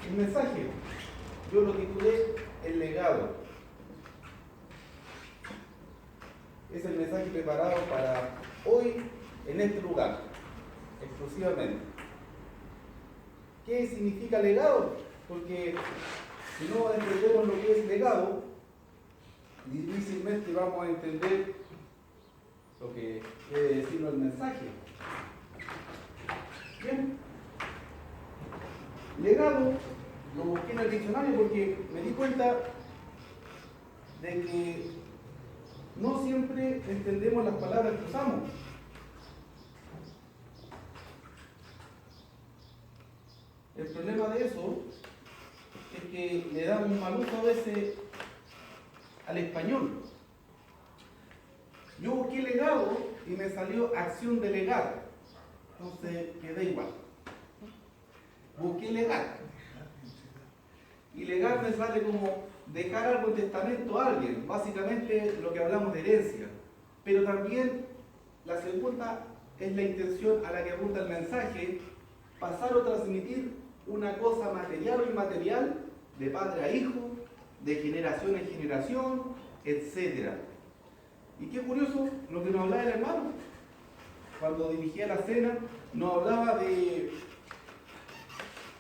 El mensaje, yo lo titulé El legado. Es el mensaje preparado para hoy en este lugar, exclusivamente. ¿Qué significa legado? Porque si no entendemos lo que es legado, difícilmente vamos a entender lo que quiere decirnos el mensaje. Bien. Legado lo busqué en el diccionario porque me di cuenta de que no siempre entendemos las palabras que usamos. El problema de eso es que le damos un mal uso a veces al español. Yo busqué legado y me salió acción de legar. Entonces quedé igual. Busqué legar. Y legar me sale como dejar algo en testamento a alguien. Básicamente lo que hablamos de herencia. Pero también la segunda es la intención a la que apunta el mensaje, pasar o transmitir una cosa material o inmaterial de padre a hijo, de generación en generación, etc. Y qué curioso lo que nos hablaba el hermano. Cuando dirigía la cena, nos hablaba de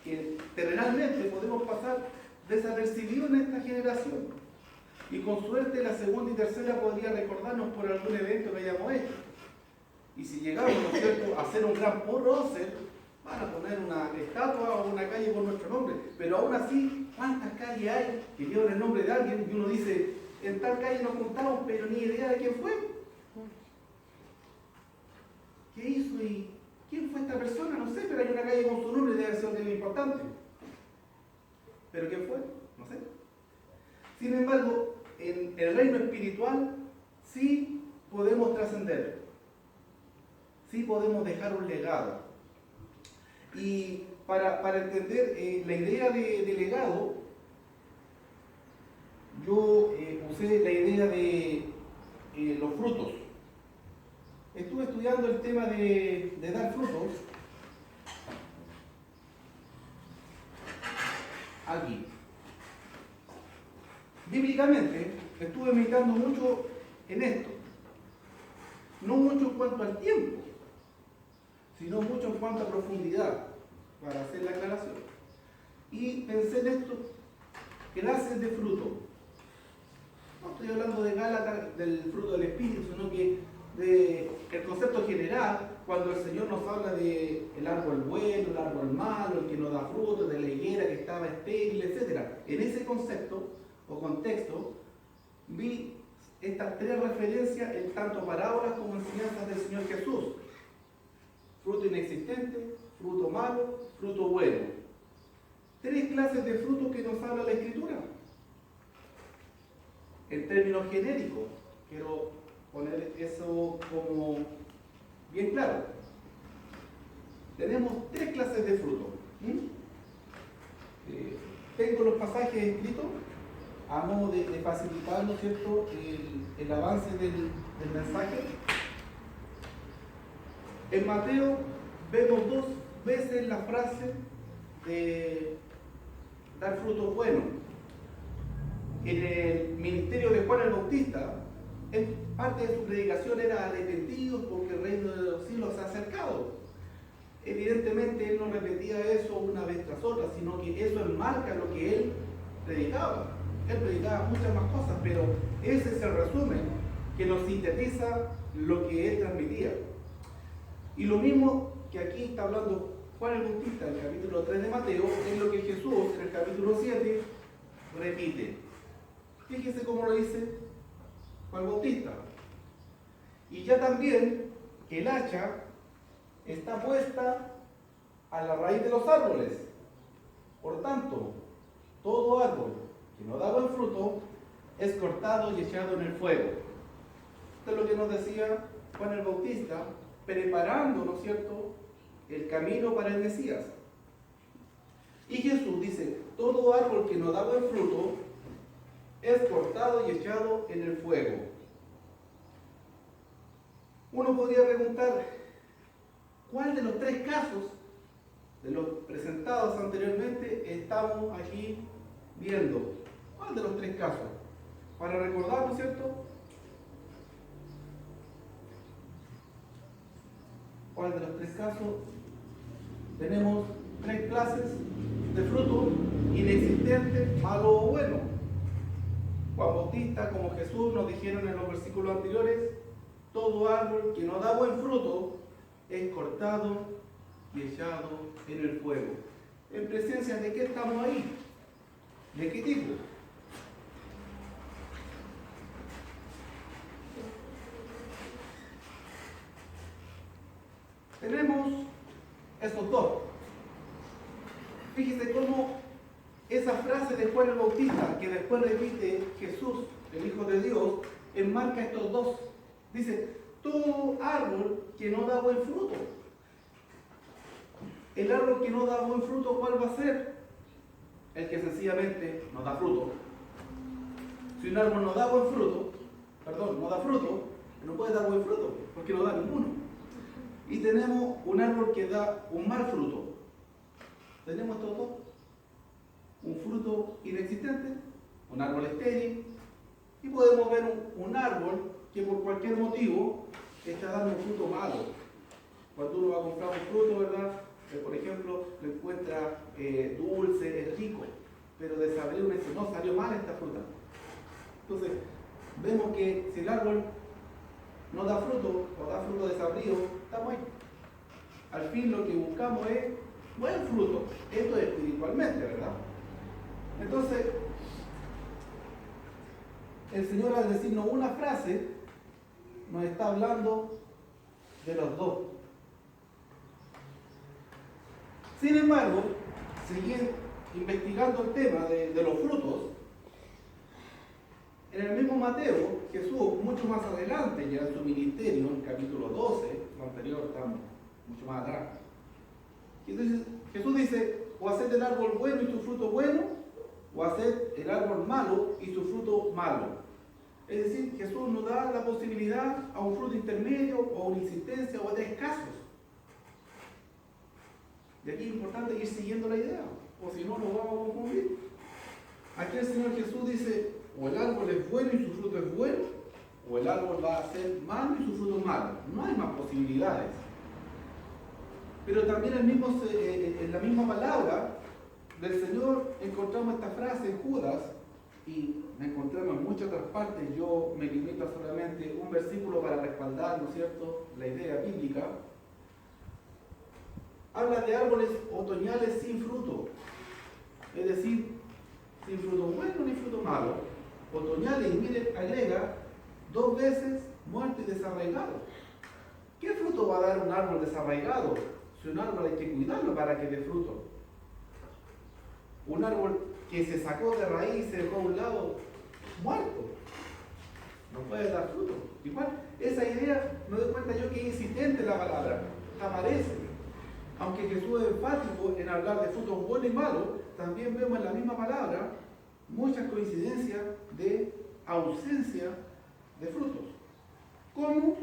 que terrenalmente podemos pasar desapercibidos en esta generación. Y con suerte la segunda y tercera podría recordarnos por algún evento que hayamos hecho. Y si llegamos, ¿no es cierto?, a hacer un gran prócer, van a poner una estatua o una calle con nuestro nombre. Pero aún así, ¿cuántas calles hay que llevan el nombre de alguien? Y uno dice, en tal calle nos juntamos, pero ni idea de quién fue. ¿Qué hizo y quién fue esta persona? No sé, pero hay una calle con su nombre y debe ser algo importante. ¿Pero quién fue? No sé. Sin embargo, en el reino espiritual sí podemos trascender. Sí podemos dejar un legado. Y para entender la idea de legado, yo usé la idea de los frutos. Estuve estudiando el tema de dar frutos aquí. Bíblicamente estuve meditando mucho en esto. No mucho en cuanto al tiempo, sino mucho en cuanto a profundidad, para hacer la aclaración. Y pensé en esto, clases de fruto. No estoy hablando de Gálatas, del fruto del Espíritu, sino que el concepto general, cuando el Señor nos habla de el árbol bueno, el árbol malo, el que no da fruto, de la higuera que estaba estéril, etc. En ese concepto o contexto, vi estas tres referencias en tanto parábolas como enseñanzas del Señor Jesús. Fruto inexistente, fruto malo, fruto bueno. Tres clases de frutos que nos habla la Escritura. En términos genéricos, quiero poner eso como bien claro. Tenemos tres clases de frutos. Tengo los pasajes escritos a modo de facilitar, ¿no es cierto?, el avance del mensaje. En Mateo vemos 2 veces la frase de dar frutos buenos. En el ministerio de Juan el Bautista, parte de su predicación era arrepentidos porque el reino de los cielos se ha acercado. Evidentemente él no repetía eso una vez tras otra, sino que eso enmarca lo que él predicaba. Él predicaba muchas más cosas, pero ese es el resumen que nos sintetiza lo que él transmitía. Y lo mismo que aquí está hablando Juan el Bautista en el capítulo 3 de Mateo, es lo que Jesús en el capítulo 7 repite. Fíjese cómo lo dice Juan Bautista. Y ya también que el hacha está puesta a la raíz de los árboles. Por tanto, todo árbol que no da buen fruto es cortado y echado en el fuego. Esto es lo que nos decía Juan el Bautista, preparando, ¿no es cierto?, el camino para el Mesías. Y Jesús dice, todo árbol que no da buen fruto es cortado y echado en el fuego. Uno podría preguntar, ¿cuál de los tres casos de los presentados anteriormente estamos aquí viendo? ¿Cuál de los tres casos? Para recordar, ¿no es cierto? ¿Cuál de los tres casos? Tenemos tres clases de fruto: inexistente, malo o bueno. Juan Bautista, como Jesús, nos dijeron en los versículos anteriores: todo árbol que no da buen fruto es cortado y echado en el fuego. ¿En presencia de qué estamos ahí? ¿De qué tipo? Tenemos esos dos. Fíjese cómo esa frase de Juan el Bautista, que después repite Jesús, el Hijo de Dios, enmarca estos dos. Dice: todo árbol que no da buen fruto. El árbol que no da buen fruto, ¿cuál va a ser? El que sencillamente no da fruto. Si un árbol no da buen fruto, no da fruto, no puede dar buen fruto, porque no da ninguno. Y tenemos un árbol que da un mal fruto. Tenemos estos dos: un fruto inexistente, un árbol estéril, y podemos ver un árbol que por cualquier motivo está dando un fruto malo. Cuando uno va a comprar un fruto, ¿verdad? Por ejemplo, lo encuentra dulce, es rico, pero desabrido, uno dice: no, salió mal esta fruta. Entonces, vemos que si el árbol no da fruto o da fruto desabrido, estamos ahí. Al fin lo que buscamos es buen fruto. Esto es espiritualmente, ¿verdad? Entonces, el Señor, al decirnos una frase, nos está hablando de los dos. Sin embargo, seguir investigando el tema de los frutos, en el mismo Mateo, Jesús, mucho más adelante, ya en su ministerio, en el capítulo 12, lo anterior estamos mucho más atrás, Jesús dice: o haced el árbol bueno y su fruto bueno, o haced el árbol malo y su fruto malo. Es decir, Jesús nos da la posibilidad a un fruto intermedio, o a una insistencia, o a tres casos. Y aquí es importante ir siguiendo la idea, o si no, nos vamos a confundir. Aquí el Señor Jesús dice: o el árbol es bueno y su fruto es bueno, o el árbol va a ser malo y su fruto es malo. No hay más posibilidades. Pero también en la misma palabra del Señor encontramos esta frase en Judas, y la encontramos en muchas otras partes. Yo me limito a solamente un versículo para respaldar, ¿no es cierto?, la idea bíblica. Habla de árboles otoñales sin fruto, es decir, sin fruto bueno ni fruto malo. Otoñales, y mire, agrega dos veces: muerto y desarraigado. ¿Qué fruto va a dar un árbol desarraigado? Si un árbol hay que cuidarlo para que dé fruto. Un árbol que se sacó de raíz, se dejó a un lado, muerto, no puede dar fruto. Igual, esa idea, me doy cuenta yo que es insistente la palabra, aparece. Aunque Jesús es enfático en hablar de frutos buenos y malos, también vemos en la misma palabra muchas coincidencias de ausencia de frutos. ¿Cómo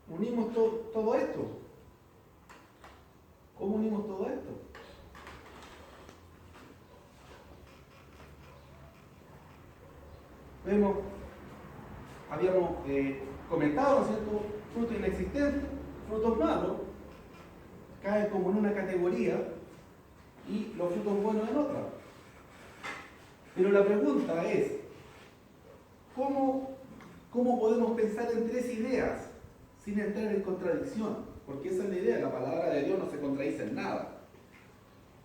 unimos todo esto? ¿Cómo unimos todo esto? Habíamos comentado, ¿no es cierto?, frutos inexistentes, frutos malos, caen como en una categoría y los frutos buenos en otra. Pero la pregunta es: ¿cómo podemos pensar en tres ideas sin entrar en contradicción? Porque esa es la idea, la palabra de Dios no se contradice en nada.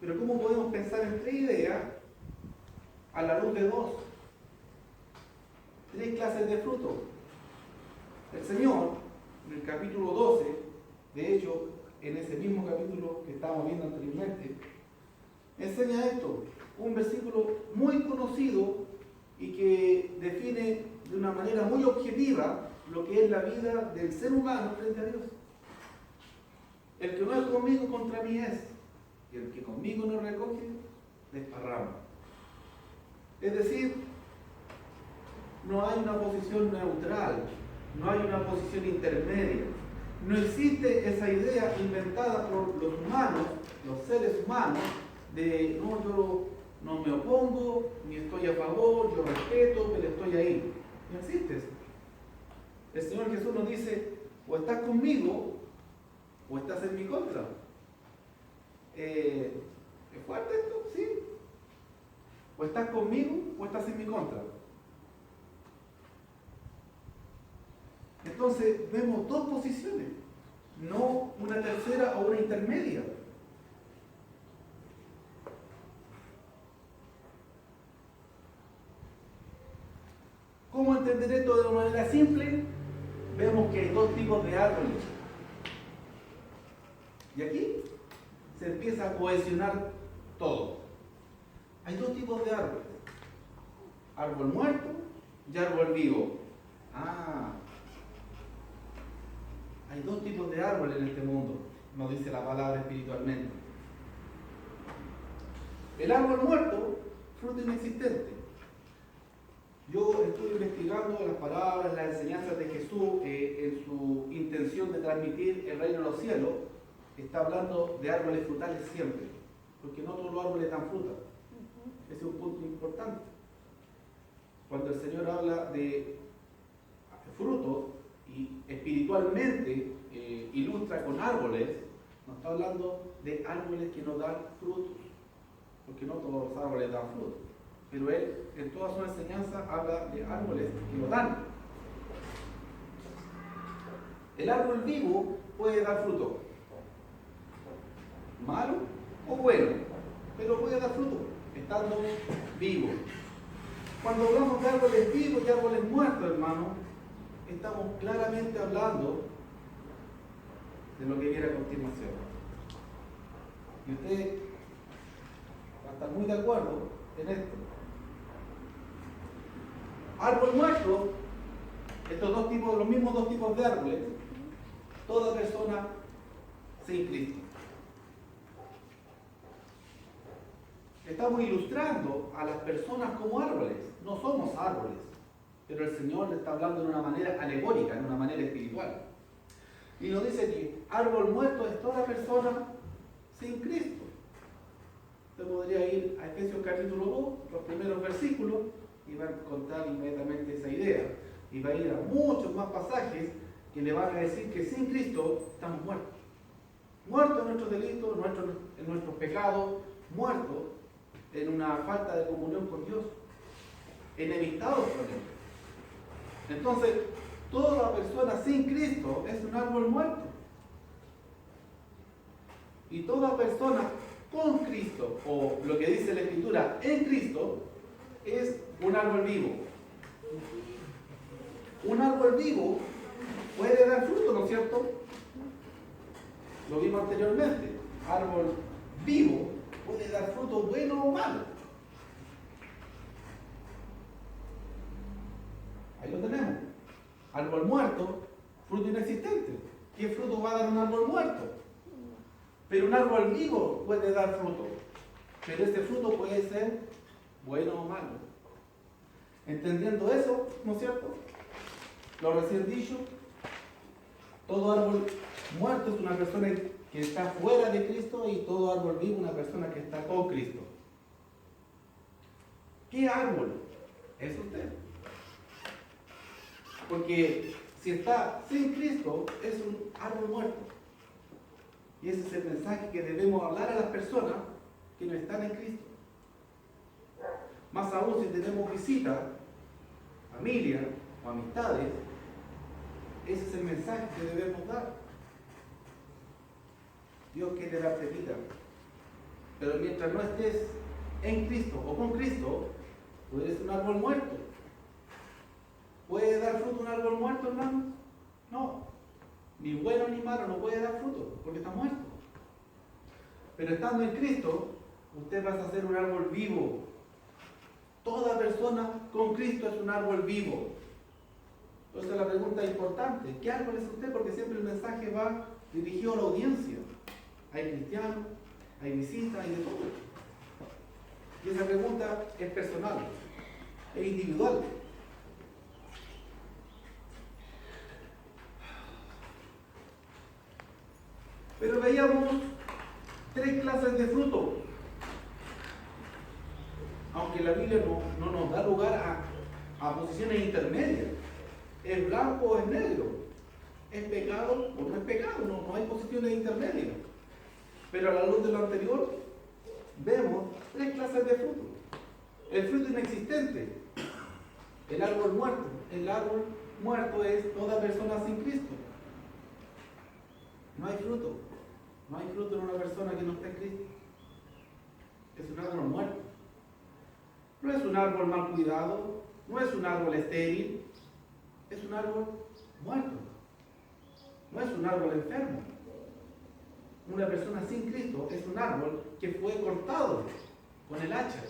Pero ¿cómo podemos pensar en tres ideas a la luz de dos? Tres clases de frutos. El Señor, en el capítulo 12, de hecho, en ese mismo capítulo que estábamos viendo anteriormente, enseña esto, un versículo muy conocido y que define de una manera muy objetiva lo que es la vida del ser humano frente a Dios. El que no es conmigo, contra mí es, y el que conmigo no recoge, desparrama. Es decir, no hay una posición neutral, no hay una posición intermedia. No existe esa idea inventada por los humanos, los seres humanos, de no, yo no me opongo, ni estoy a favor, yo respeto, pero estoy ahí. No existe eso. El Señor Jesús nos dice, o estás conmigo, o estás en mi contra. ¿Es fuerte esto? Sí. O estás conmigo, o estás en mi contra. Entonces vemos dos posiciones, no una tercera o una intermedia. ¿Cómo entender esto de una manera simple? Vemos que hay dos tipos de árboles. Y aquí se empieza a cohesionar todo. Hay dos tipos de árboles. Árbol muerto y árbol vivo. Hay dos tipos de árboles en este mundo, nos dice la palabra espiritualmente. El árbol muerto, fruto inexistente. Yo estuve investigando las palabras, las enseñanzas de Jesús en su intención de transmitir el reino de los cielos. Está hablando de árboles frutales siempre, porque no todos los árboles dan fruta. Ese es un punto importante. Cuando el Señor habla de frutos y espiritualmente ilustra con árboles, nos está hablando de árboles que no dan frutos, porque no todos los árboles dan frutos. Pero él, en toda su enseñanza, habla de árboles que lo dan. El árbol vivo puede dar fruto, malo o bueno, pero puede dar fruto, estando vivo. Cuando hablamos de árboles vivos y árboles muertos, hermano, estamos claramente hablando de lo que viene a continuación. Y usted va a estar muy de acuerdo en esto. Árbol muerto, los mismos dos tipos de árboles, toda persona sin Cristo. Estamos ilustrando a las personas como árboles. No somos árboles, pero el Señor le está hablando de una manera alegórica, de una manera espiritual. Y nos dice que árbol muerto es toda persona sin Cristo. Usted podría ir a Efesios capítulo 2, los primeros versículos, y va a encontrar inmediatamente esa idea. Y va a ir a muchos más pasajes que le van a decir que sin Cristo estamos muertos. Muertos en nuestros delitos, en nuestros pecados, muertos en una falta de comunión con Dios, enemistados con Él. Entonces, toda persona sin Cristo es un árbol muerto. Y toda persona con Cristo, o lo que dice la Escritura, en Cristo, es un árbol vivo. Un árbol vivo puede dar fruto, ¿no es cierto? Lo vimos anteriormente. Árbol vivo puede dar fruto bueno o malo. Ahí lo tenemos. Árbol muerto, fruto inexistente. ¿Qué fruto va a dar un árbol muerto? Pero un árbol vivo puede dar fruto. Pero este fruto puede ser bueno o malo. Entendiendo eso, ¿no es cierto? Lo recién dicho, todo árbol muerto es una persona que está fuera de Cristo y todo árbol vivo una persona que está con Cristo. ¿Qué árbol es usted? Porque si está sin Cristo es un árbol muerto. Y ese es el mensaje que debemos hablar a las personas que no están en Cristo. Más aún si tenemos visitas, familia o amistades, ese es el mensaje que debemos dar. Dios quiere darte vida. Pero mientras no estés en Cristo o con Cristo, tú eres un árbol muerto. ¿Puede dar fruto un árbol muerto, hermano? No. Ni bueno ni malo no puede dar fruto, porque está muerto. Pero estando en Cristo, usted va a ser un árbol vivo. Toda persona con Cristo es un árbol vivo. Entonces la pregunta es importante. ¿Qué árbol es usted? Porque siempre el mensaje va dirigido a la audiencia. Hay cristianos, hay visitas, hay de todo. Y esa pregunta es personal, es individual. Pero veíamos tres clases de fruto. porque la Biblia no nos da lugar a posiciones intermedias. ¿Es blanco o es negro? ¿Es pecado o no es pecado? No hay posiciones intermedias. Pero a la luz de lo anterior, vemos tres clases de fruto. El fruto inexistente, el árbol muerto. El árbol muerto es toda persona sin Cristo. No hay fruto. No hay fruto en una persona que no está en Cristo. Es un árbol muerto. No es un árbol mal cuidado, no es un árbol estéril, es un árbol muerto. No es un árbol enfermo. Una persona sin Cristo es un árbol que fue cortado con el hacha,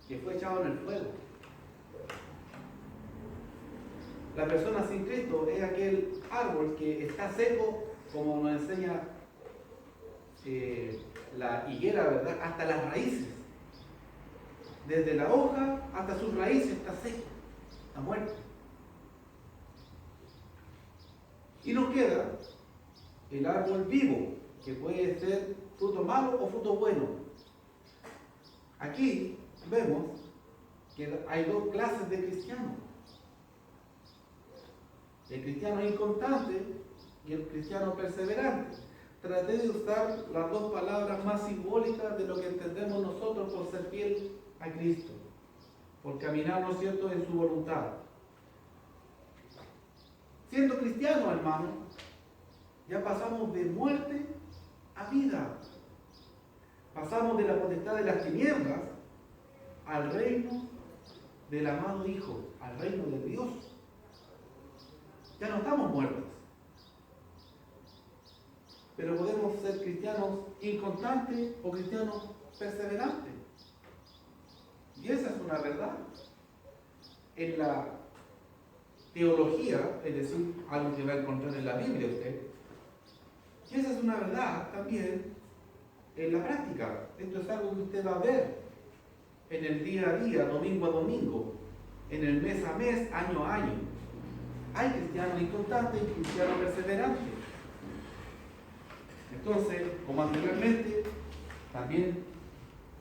que fue echado en el fuego. La persona sin Cristo es aquel árbol que está seco, como nos enseña la higuera, ¿verdad? Hasta las raíces. Desde la hoja hasta sus raíces está seco, está muerto. Y nos queda el árbol vivo, que puede ser fruto malo o fruto bueno. Aquí vemos que hay dos clases de cristianos. El cristiano inconstante y el cristiano perseverante. Traté de usar las dos palabras más simbólicas de lo que entendemos nosotros por ser fiel a Cristo, por caminar, ¿no es cierto?, en su voluntad. Siendo cristianos, hermanos, ya pasamos de muerte a vida. Pasamos de la potestad de las tinieblas al reino del amado Hijo, al reino de Dios. Ya no estamos muertos. Pero podemos ser cristianos inconstantes o cristianos perseverantes. Y esa es una verdad. En la teología, es decir, algo que va a encontrar en la Biblia usted, y esa es una verdad también en la práctica. Esto es algo que usted va a ver en el día a día, domingo a domingo, en el mes a mes, año a año. Hay cristianos inconstantes y cristianos perseverantes. Entonces, como anteriormente, también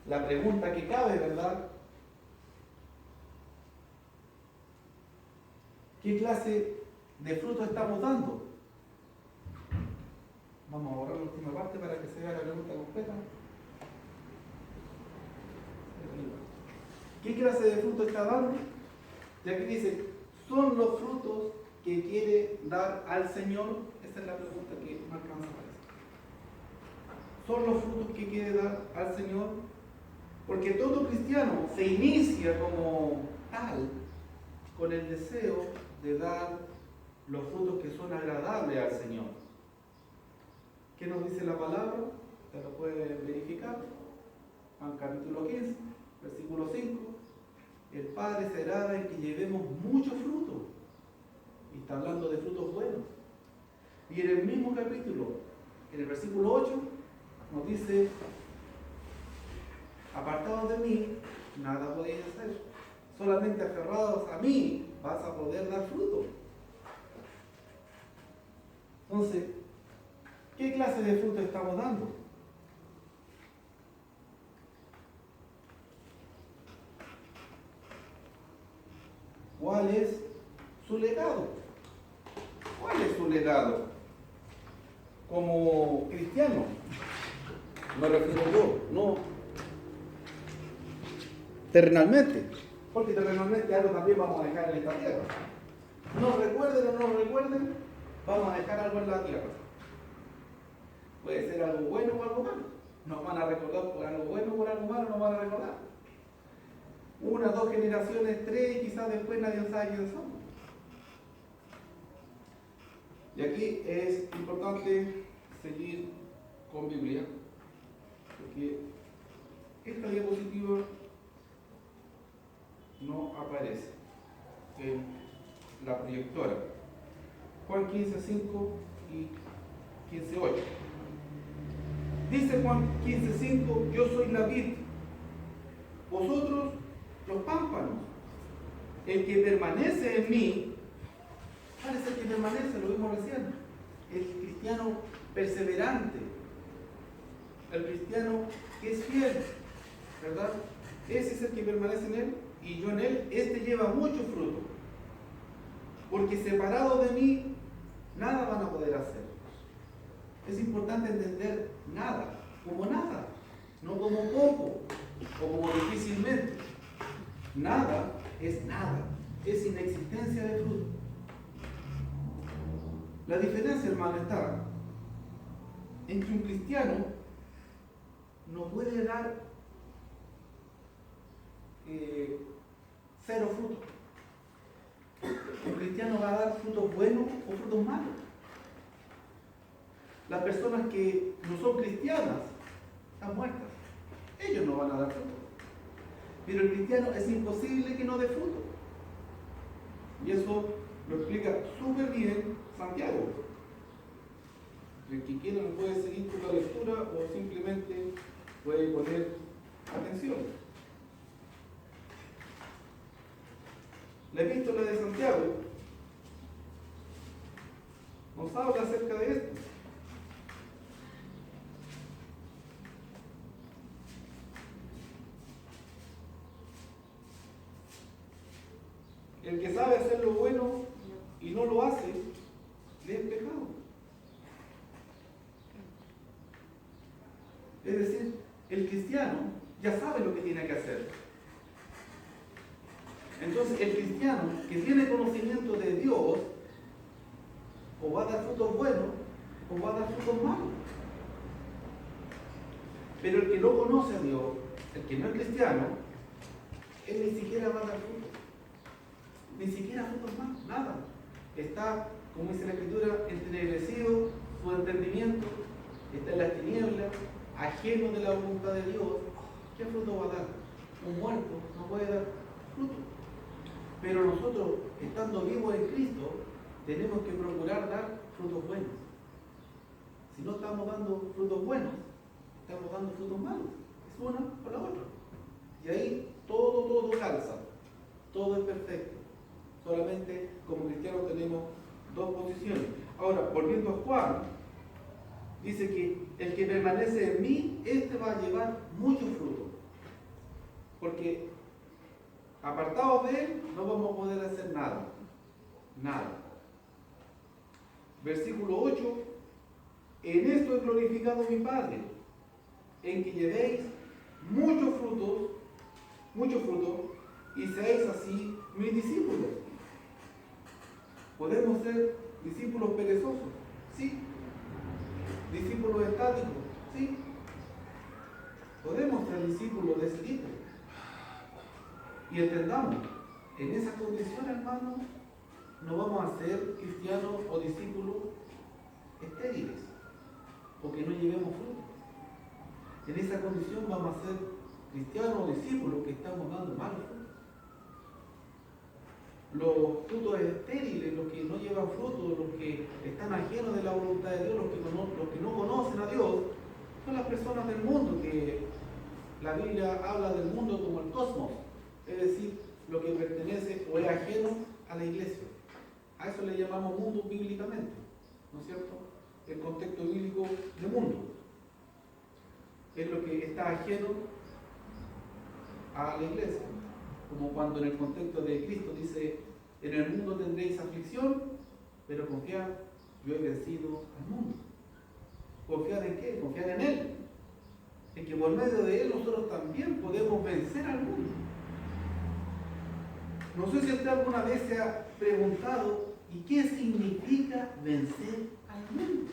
la pregunta que cabe, ¿verdad? ¿Qué clase de fruto estamos dando? Vamos a borrar la última parte para que se vea la pregunta completa. ¿Qué clase de fruto está dando? Ya que dice, ¿son los frutos que quiere dar al Señor? Esa es la pregunta que no alcanza a aparecer. ¿Son los frutos que quiere dar al Señor? Porque todo cristiano se inicia como tal con el deseo de dar los frutos que son agradables al Señor. ¿Qué nos dice la palabra? Usted lo puede verificar. Juan capítulo 15, versículo 5. El Padre se agrada en que llevemos mucho fruto. Y está hablando de frutos buenos. Y en el mismo capítulo, en el versículo 8, nos dice: apartados de mí, nada podéis hacer. Solamente aferrados a mí vas a poder dar fruto. Entonces, ¿qué clase de fruto estamos dando? ¿Cuál es su legado? ¿Cuál es su legado? Como cristiano, me refiero yo, no terrenalmente, porque terrenalmente algo también vamos a dejar en esta tierra. Nos recuerden o no nos recuerden, vamos a dejar algo en la tierra. Puede ser algo bueno o algo malo. Nos van a recordar por algo bueno o por algo malo, nos van a recordar. Una, dos generaciones, tres, y quizás después nadie sabe quién somos. Y aquí es importante seguir con Biblia, porque esta diapositiva no aparece en la proyectora. Juan 15:5 y 15:8. Dice Juan 15:5, yo soy la vid, vosotros los pámpanos. El que permanece en mí, ¿cuál es el que permanece? Lo vimos recién. El cristiano perseverante, el cristiano que es fiel, ¿verdad? ese es el que permanece en él y yo en él, este lleva mucho fruto. Porque separado de mí, nada van a poder hacer. Es importante entender nada, no como poco, o como difícilmente. Nada, es inexistencia de fruto. La diferencia, hermano, está en que un cristiano no puede dar cero frutos. Un cristiano va a dar frutos buenos o frutos malos. Las personas que no son cristianas están muertas. Ellos no van a dar fruto. Pero el cristiano es imposible que no dé fruto. Y eso lo explica súper bien Santiago. El que quiera lo puede seguir con la lectura o simplemente puede poner atención. La epístola de Santiago nos habla acerca de esto. El que sabe hacer lo bueno y no lo hace, le es pecado. Es decir, el cristiano ya sabe lo que tiene que hacer. Entonces, el cristiano que tiene conocimiento de Dios, o va a dar frutos buenos, o va a dar frutos malos. Pero el que no conoce a Dios, el que no es cristiano, él ni siquiera va a dar frutos. Ni siquiera frutos malos, nada. Está, como dice la Escritura, entenebrecido su entendimiento, está en las tinieblas, ajeno de la voluntad de Dios. ¿Qué fruto va a dar? Un muerto no puede dar fruto. Pero nosotros, estando vivos en Cristo, tenemos que procurar dar frutos buenos. Si no estamos dando frutos buenos, estamos dando frutos malos. Es una por la otra. Y ahí todo calza. Todo es perfecto. Solamente como cristianos tenemos dos posiciones. Ahora, volviendo a Juan, dice que el que permanece en mí, este va a llevar mucho fruto. Porque apartados de él, no vamos a poder hacer nada. Nada. Versículo 8. En esto es glorificado mi Padre, en que llevéis mucho fruto, y seáis así mis discípulos. Podemos ser discípulos perezosos, sí. Discípulos estáticos, sí. Podemos ser discípulos de ese tipo. Y entendamos, en esa condición, hermanos, no vamos a ser cristianos o discípulos estériles, porque no llevemos fruto. En esa condición vamos a ser cristianos o discípulos que estamos dando malos frutos. Los frutos estériles, los que no llevan fruto, los que están ajenos de la voluntad de Dios, los que no conocen a Dios, son las personas del mundo, que la Biblia habla del mundo como el cosmos, es decir, lo que pertenece o es ajeno a la iglesia. A eso le llamamos mundo bíblicamente, ¿no es cierto? El contexto bíblico de mundo es lo que está ajeno a la iglesia. Como cuando en el contexto de Cristo dice, en el mundo tendréis aflicción, pero confiad, yo he vencido al mundo. ¿Confiar en qué? Confiar en Él. En que por medio de Él nosotros también podemos vencer al mundo. No sé si usted alguna vez se ha preguntado, ¿y qué significa vencer al mundo?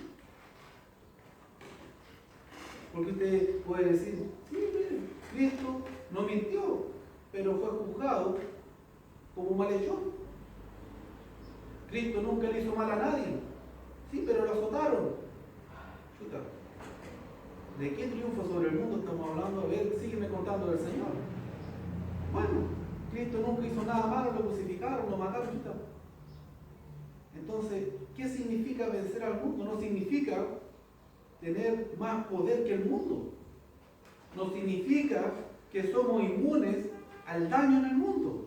Porque usted puede decir, sí, Cristo no mintió, pero fue juzgado como malhechor. Cristo nunca le hizo mal a nadie. Sí, pero lo azotaron. Chuta. ¿De qué triunfo sobre el mundo estamos hablando? A ver, sígueme contando del Señor. Bueno, Cristo nunca hizo nada malo, lo crucificaron, lo mataron. Chuta. Entonces, ¿qué significa vencer al mundo? No significa tener más poder que el mundo. No significa que somos inmunes al daño en el mundo.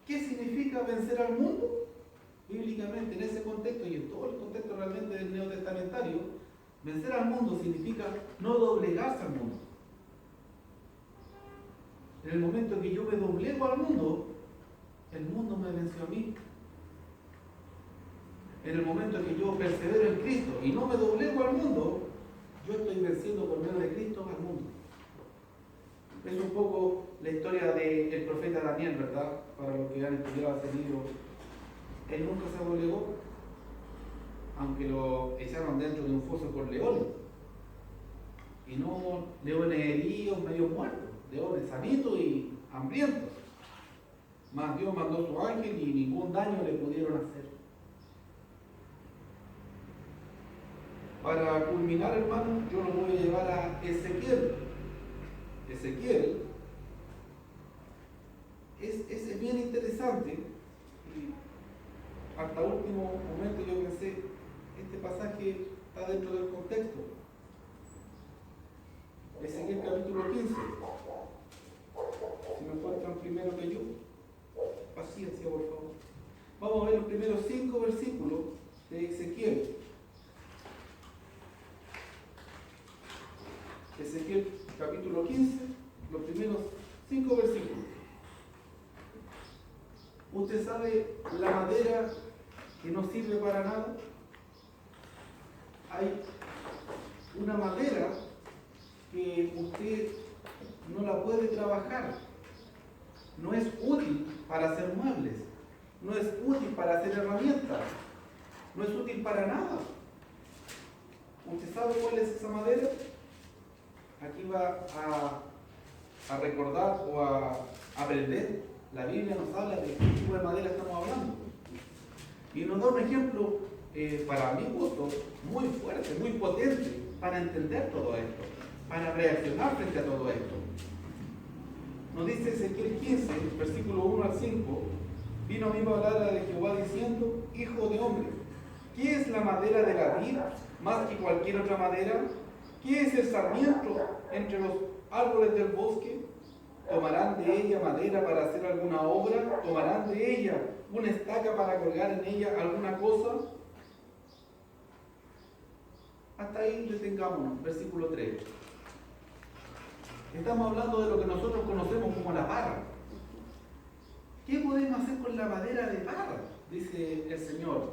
¿Qué significa vencer al mundo? Bíblicamente, en ese contexto y en todo el contexto realmente del neotestamentario, vencer al mundo significa no doblegarse al mundo. En el momento en que yo me doblego al mundo, el mundo me venció a mí. En el momento en que yo persevero en Cristo y no me doblego al mundo, yo estoy venciendo por medio de Cristo al mundo. Es un poco la historia del profeta Daniel, ¿verdad? Para los que han estudiado ese libro. Él nunca se doblegó, aunque lo echaron dentro de un foso por leones. Y no leones heridos, medio muertos, leones sanitos y hambrientos. Mas Dios mandó su ángel y ningún daño le pudieron hacer. Para culminar, hermano, yo lo voy a llevar a Ezequiel. Ezequiel es bien interesante. Y hasta último momento yo pensé, este pasaje está dentro del contexto. Ezequiel capítulo 15. Si me encuentran primero que yo, paciencia por favor. Vamos a ver los primeros 5 versículos de Ezequiel. Ezequiel capítulo 15, los primeros 5 versículos. ¿Usted sabe la madera que no sirve para nada? Hay una madera que usted no la puede trabajar. No es útil para hacer muebles. No es útil para hacer herramientas. No es útil para nada. ¿Usted sabe cuál es esa madera? Aquí va a recordar o a aprender. La Biblia nos habla de qué tipo de madera estamos hablando. Y nos da un ejemplo, para mi gusto, muy fuerte, muy potente, para entender todo esto, para reaccionar frente a todo esto. Nos dice Ezequiel 15, versículo 1 al 5, vino a mí palabra de Jehová diciendo, hijo de hombre, ¿qué es la madera de la vid más que cualquier otra madera? ¿Qué es el sarmiento entre los árboles del bosque? ¿Tomarán de ella madera para hacer alguna obra? ¿Tomarán de ella una estaca para colgar en ella alguna cosa? Hasta ahí detengámonos, versículo 3. Estamos hablando de lo que nosotros conocemos como la parra. ¿Qué podemos hacer con la madera de parra? Dice el Señor.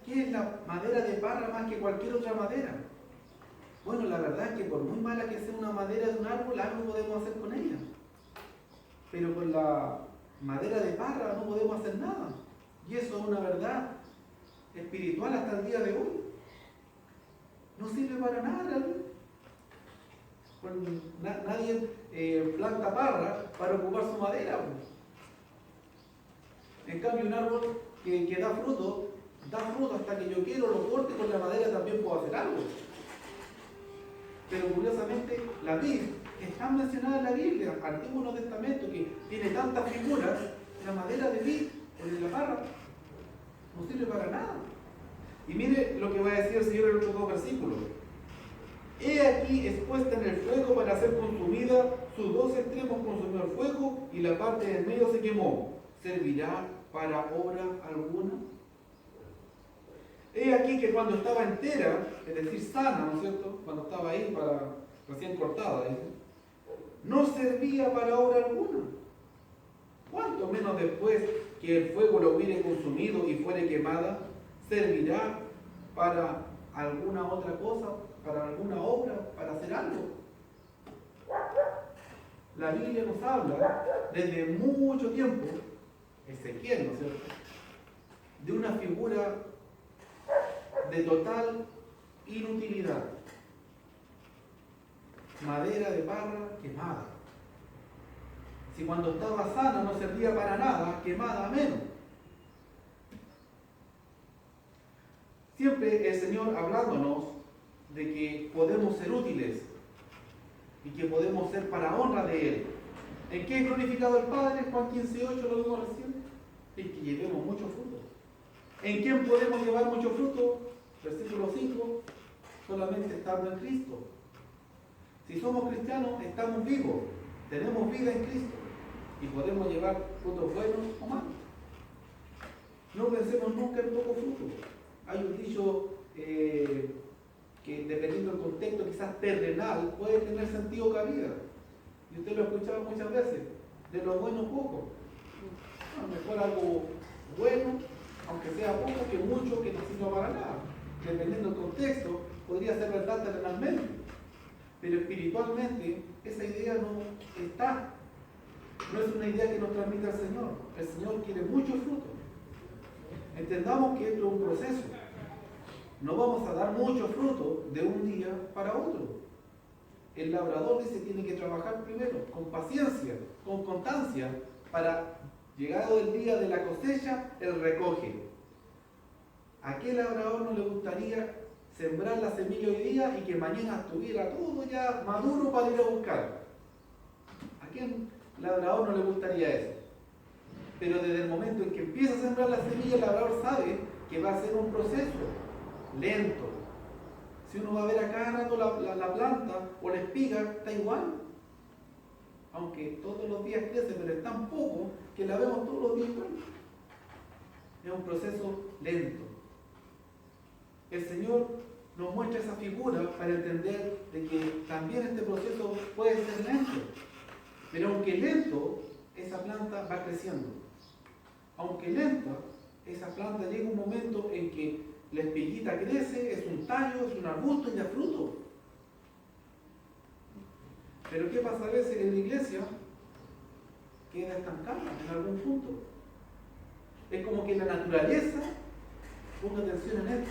¿Qué es la madera de parra más que cualquier otra madera? Bueno, la verdad es que por muy mala que sea una madera de un árbol, algo podemos hacer con ella. Pero con la madera de parra no podemos hacer nada. Y eso es una verdad espiritual hasta el día de hoy. No sirve para nada realmente. Nadie planta parra para ocupar su madera. En cambio, un árbol que da fruto hasta que yo quiero, lo corte con la madera, también puedo hacer algo. Pero curiosamente, la vid está mencionada en la Biblia, Antiguo y Nuevo Testamento, que tiene tantas figuras. La madera de vid o de la parra no sirve para nada. Y mire lo que va a decir el Señor en los otros 2 versículos. He aquí expuesta en el fuego para ser consumida, sus 2 extremos consumió el fuego y la parte del medio se quemó. ¿Servirá para obra alguna? He aquí que cuando estaba entera, es decir, sana, ¿no es cierto? Cuando estaba ahí recién cortada, no servía para obra alguna. ¿Cuánto menos después que el fuego lo hubiere consumido y fuere quemada, servirá para alguna otra cosa, para alguna obra, para hacer algo? La Biblia nos habla desde mucho tiempo, Ezequiel, ¿no es cierto?, de una figura de total inutilidad. Madera de parra quemada. Si cuando estaba sana no servía para nada, quemada menos. Siempre el Señor hablándonos de que podemos ser útiles y que podemos ser para honra de Él. ¿En qué es glorificado el Padre? Juan 15:8 lo vimos recién. En que llevemos mucho fruto. ¿En quién podemos llevar mucho fruto? Versículo 5, solamente estando en Cristo. Si somos cristianos, estamos vivos, tenemos vida en Cristo y podemos llevar frutos buenos o malos. No pensemos nunca en poco fruto. Hay un dicho que, dependiendo del contexto, quizás terrenal, puede tener sentido cabida. Y usted lo ha escuchado muchas veces, de lo bueno poco. Bueno, mejor algo bueno, aunque sea poco, que mucho, que no sirva para nada. Dependiendo del contexto, podría ser verdad terrenalmente. Pero espiritualmente, esa idea no está. No es una idea que nos transmite el Señor. El Señor quiere mucho fruto. Entendamos que esto es un proceso. No vamos a dar mucho fruto de un día para otro. El labrador dice que tiene que trabajar primero, con paciencia, con constancia, para, llegado el día de la cosecha, él recoge. ¿A qué labrador no le gustaría sembrar la semilla hoy día y que mañana estuviera todo ya maduro para ir a buscar? ¿A quién labrador no le gustaría eso? Pero desde el momento en que empieza a sembrar la semilla, el labrador sabe que va a ser un proceso lento. Si uno va a ver a cada rato la planta o la espiga, está igual. Aunque todos los días crece, pero es tan poco que la vemos todos los días igual. Es un proceso lento. El Señor nos muestra esa figura para entender de que también este proceso puede ser lento. Pero aunque lento, esa planta va creciendo. Aunque lenta, esa planta llega un momento en que la espiguita crece, es un tallo, es un arbusto y da fruto. Pero ¿qué pasa a veces en la iglesia? Queda estancada en algún punto. Es como que la naturaleza, ponga atención en esto,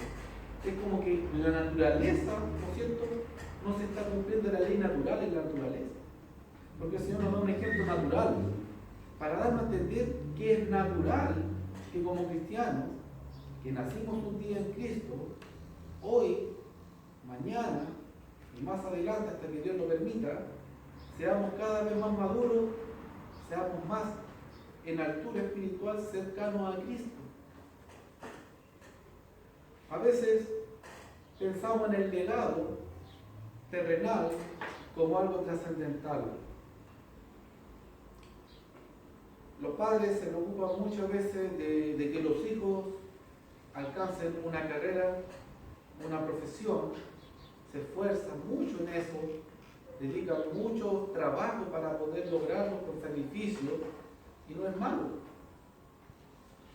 es como que la naturaleza, ¿no es cierto?, no se está cumpliendo la ley natural en la naturaleza. Porque el Señor nos da un ejemplo natural, para darnos a entender que es natural que como cristianos, que nacimos un día en Cristo, hoy, mañana y más adelante, hasta que Dios lo permita, seamos cada vez más maduros, seamos más en altura espiritual cercanos a Cristo. A veces pensamos en el legado terrenal como algo trascendental. Los padres se preocupan muchas veces de que los hijos alcancen una carrera, una profesión, se esfuerzan mucho en eso, dedican mucho trabajo para poder lograrlo con sacrificio, y no es malo.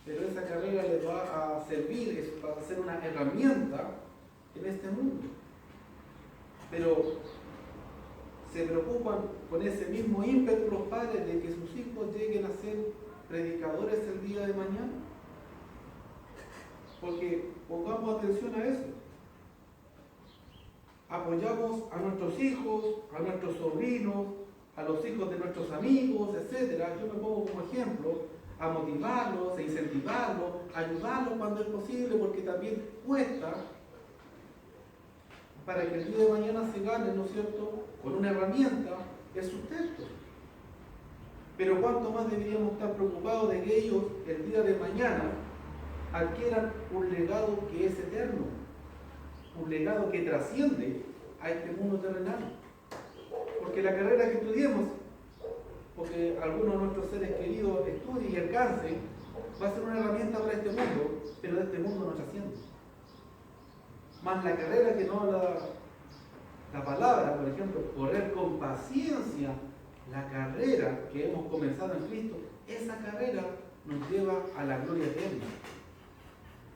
Pero esa carrera les va a servir, va a ser una herramienta en este mundo. Pero se preocupan con ese mismo ímpetu los padres de que sus hijos lleguen a ser predicadores el día de mañana. Porque pongamos atención a eso. Apoyamos a nuestros hijos, a nuestros sobrinos, a los hijos de nuestros amigos, etc. Yo me pongo como ejemplo a motivarlos, a incentivarlos, a ayudarlos cuando es posible, porque también cuesta para que el día de mañana se gane, ¿no es cierto?, con una herramienta, el sustento. Pero cuánto más deberíamos estar preocupados de que ellos, el día de mañana, adquieran un legado que es eterno, un legado que trasciende a este mundo terrenal. Porque la carrera que estudiemos, porque algunos de nuestros seres queridos estudien y alcancen, va a ser una herramienta para este mundo, pero de este mundo no trasciende. Más la carrera que no habla la palabra, por ejemplo, correr con paciencia la carrera que hemos comenzado en Cristo, esa carrera nos lleva a la gloria eterna.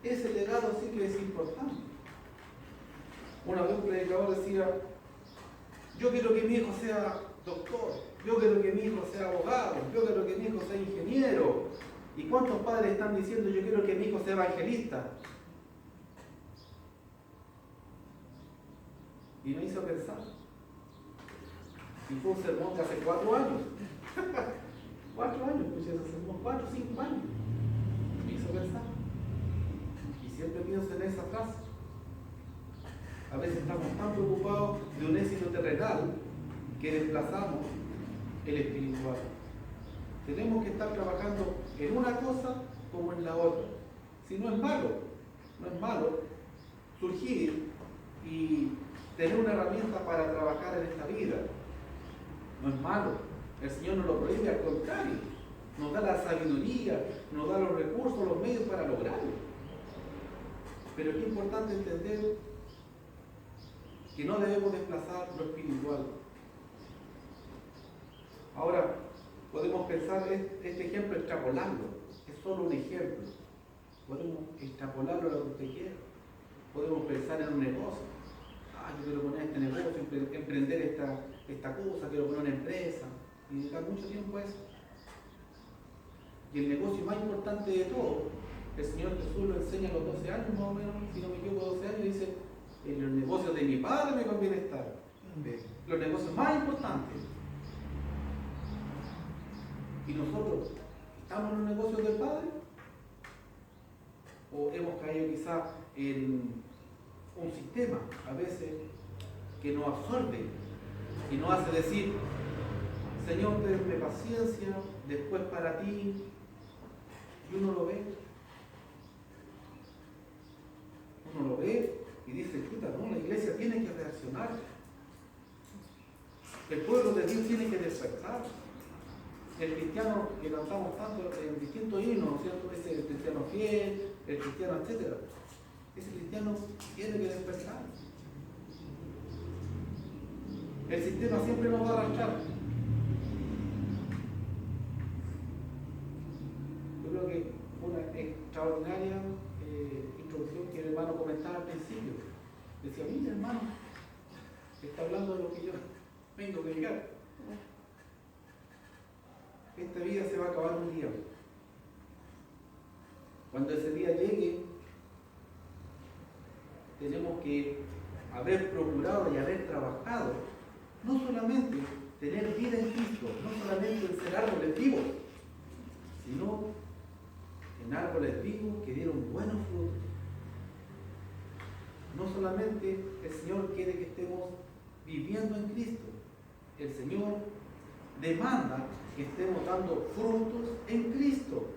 Ese legado sí que es importante. Una vez un predicador decía: yo quiero que mi hijo sea doctor, yo quiero que mi hijo sea abogado, yo quiero que mi hijo sea ingeniero. ¿Y cuántos padres están diciendo: yo quiero que mi hijo sea evangelista? Y me hizo pensar. Y fue un sermón de hace 4 años. 4 años escuché ese sermón, 4 o 5 años. Me hizo pensar. Y siempre pienso en esa frase. A veces estamos tan preocupados de un éxito terrenal que desplazamos el espiritual. Tenemos que estar trabajando en una cosa como en la otra. Si no es malo, no es malo surgir y tener una herramienta para trabajar en esta vida. No es malo. El Señor nos lo prohíbe, al contrario. Nos da la sabiduría, nos da los recursos, los medios para lograrlo. Pero es importante entender que no debemos desplazar lo espiritual. podemos pensar este ejemplo, extrapolarlo. Es solo un ejemplo. Podemos extrapolarlo a lo que usted quiera. Podemos pensar en un negocio. Yo quiero poner este negocio, emprender esta cosa, quiero poner una empresa. Y dedicar mucho tiempo a eso. Y el negocio más importante de todo, el Señor Jesús lo enseña a los 12 años más o menos, si no me equivoco, 12 años, y dice, en los negocios de mi Padre me conviene estar. Los negocios más importantes. ¿Y nosotros estamos en los negocios del Padre? ¿O hemos caído quizás en un sistema a veces que nos absorbe y nos hace decir, Señor, tenme paciencia, después para ti? Y uno lo ve. Uno lo ve y dice, escucha, no, la iglesia tiene que reaccionar. El pueblo de Dios tiene que despertar. El cristiano que cantamos tanto en distintos himnos, ¿no es cierto? Ese el cristiano fiel, el cristiano, etc. Ese cristiano tiene que despertar. El sistema siempre nos va a arrastrar. Yo creo que fue una extraordinaria introducción que el hermano comentaba al principio. Decía, mira hermano, está hablando de lo que yo vengo a llegar. Esta vida se va a acabar un día. Cuando ese día llegue, tenemos que haber procurado y haber trabajado, no solamente tener vida en Cristo, no solamente en ser árboles vivos, sino en árboles vivos que dieron buenos frutos. No solamente el Señor quiere que estemos viviendo en Cristo, el Señor demanda que estemos dando frutos en Cristo.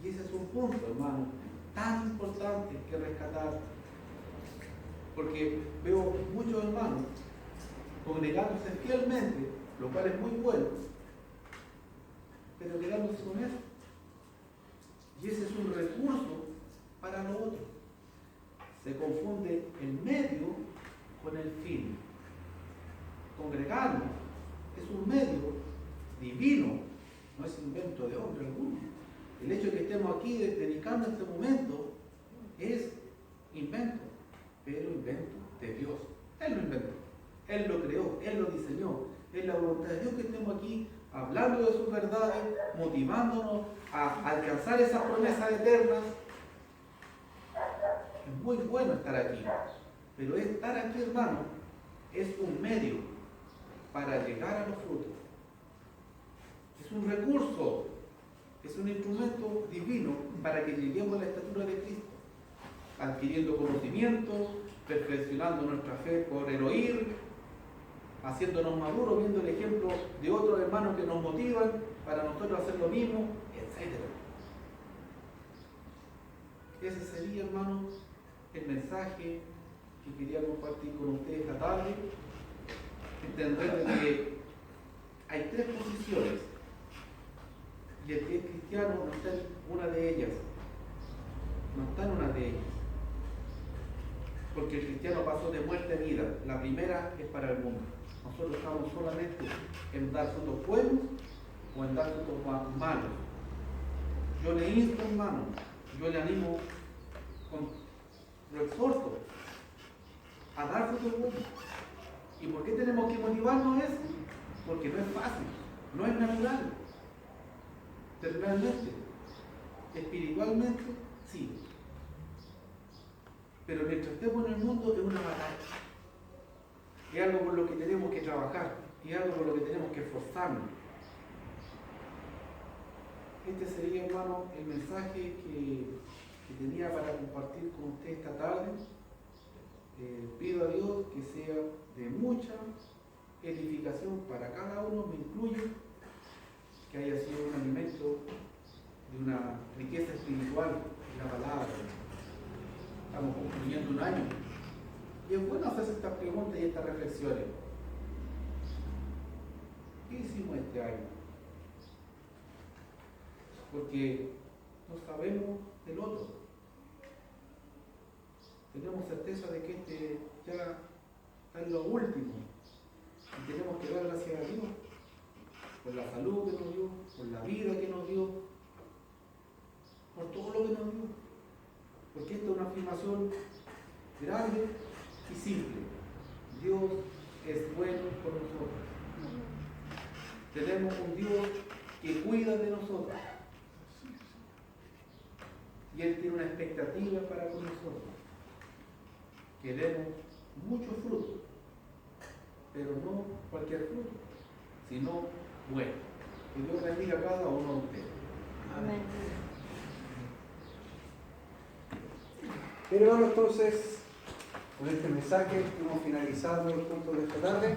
Y ese es un punto, hermano, tan importante que rescatar. Porque veo muchos hermanos congregándose fielmente, lo cual es muy bueno, pero quedándose con eso. Y ese es un recurso para lo otro. Se confunde el medio con el fin. Congregarnos es un medio divino, no es invento de hombre alguno. El hecho de que estemos aquí dedicando este momento es invento, pero invento de Dios. Él lo inventó, Él lo creó, Él lo diseñó. Es la voluntad de Dios que estemos aquí hablando de sus verdades, motivándonos a alcanzar esas promesas eternas. Es muy bueno estar aquí, pero estar aquí, hermano, es un medio para llegar a los frutos. Es un recurso, es un instrumento divino para que lleguemos a la estatura de Cristo, adquiriendo conocimiento, perfeccionando nuestra fe por el oír, haciéndonos maduros, viendo el ejemplo de otros hermanos que nos motivan para nosotros hacer lo mismo, etc. Ese sería, hermano, el mensaje que quería compartir con ustedes esta tarde. Entender que hay tres posiciones y el que es cristiano no está en una de ellas, no está en una de ellas, porque el cristiano pasó de muerte a vida. La primera es para el mundo. Nosotros estamos solamente en dar frutos buenos o en dar frutos malos. Yo le insto, hermano, yo le animo, lo exhorto a dar frutos buenos. ¿Y por qué tenemos que motivarnos a eso? Porque no es fácil, no es natural. Terrenalmente, espiritualmente, sí. Pero mientras estemos en el mundo es una batalla. Es algo por lo que tenemos que trabajar, es algo por lo que tenemos que esforzarnos. Este sería, hermano, el mensaje que tenía para compartir con usted esta tarde. Pido a Dios que sea de mucha edificación para cada uno, me incluyo, que haya sido un alimento de una riqueza espiritual en la palabra. Estamos concluyendo un año y es bueno hacerse estas preguntas y estas reflexiones. ¿Qué hicimos este año? Porque no sabemos del otro. Tenemos certeza de que este ya está en lo último y tenemos que dar gracias a Dios por la salud que nos dio, por la vida que nos dio, por todo lo que nos dio. Porque esta es una afirmación grande y simple. Dios es bueno con nosotros. Tenemos un Dios que cuida de nosotros. Y Él tiene una expectativa para con nosotros. Que demos mucho fruto, pero no cualquier fruto, sino bueno. Que Dios bendiga a cada uno de ustedes. Amén. Bien, hermano, entonces, con este mensaje hemos finalizado el culto de esta tarde.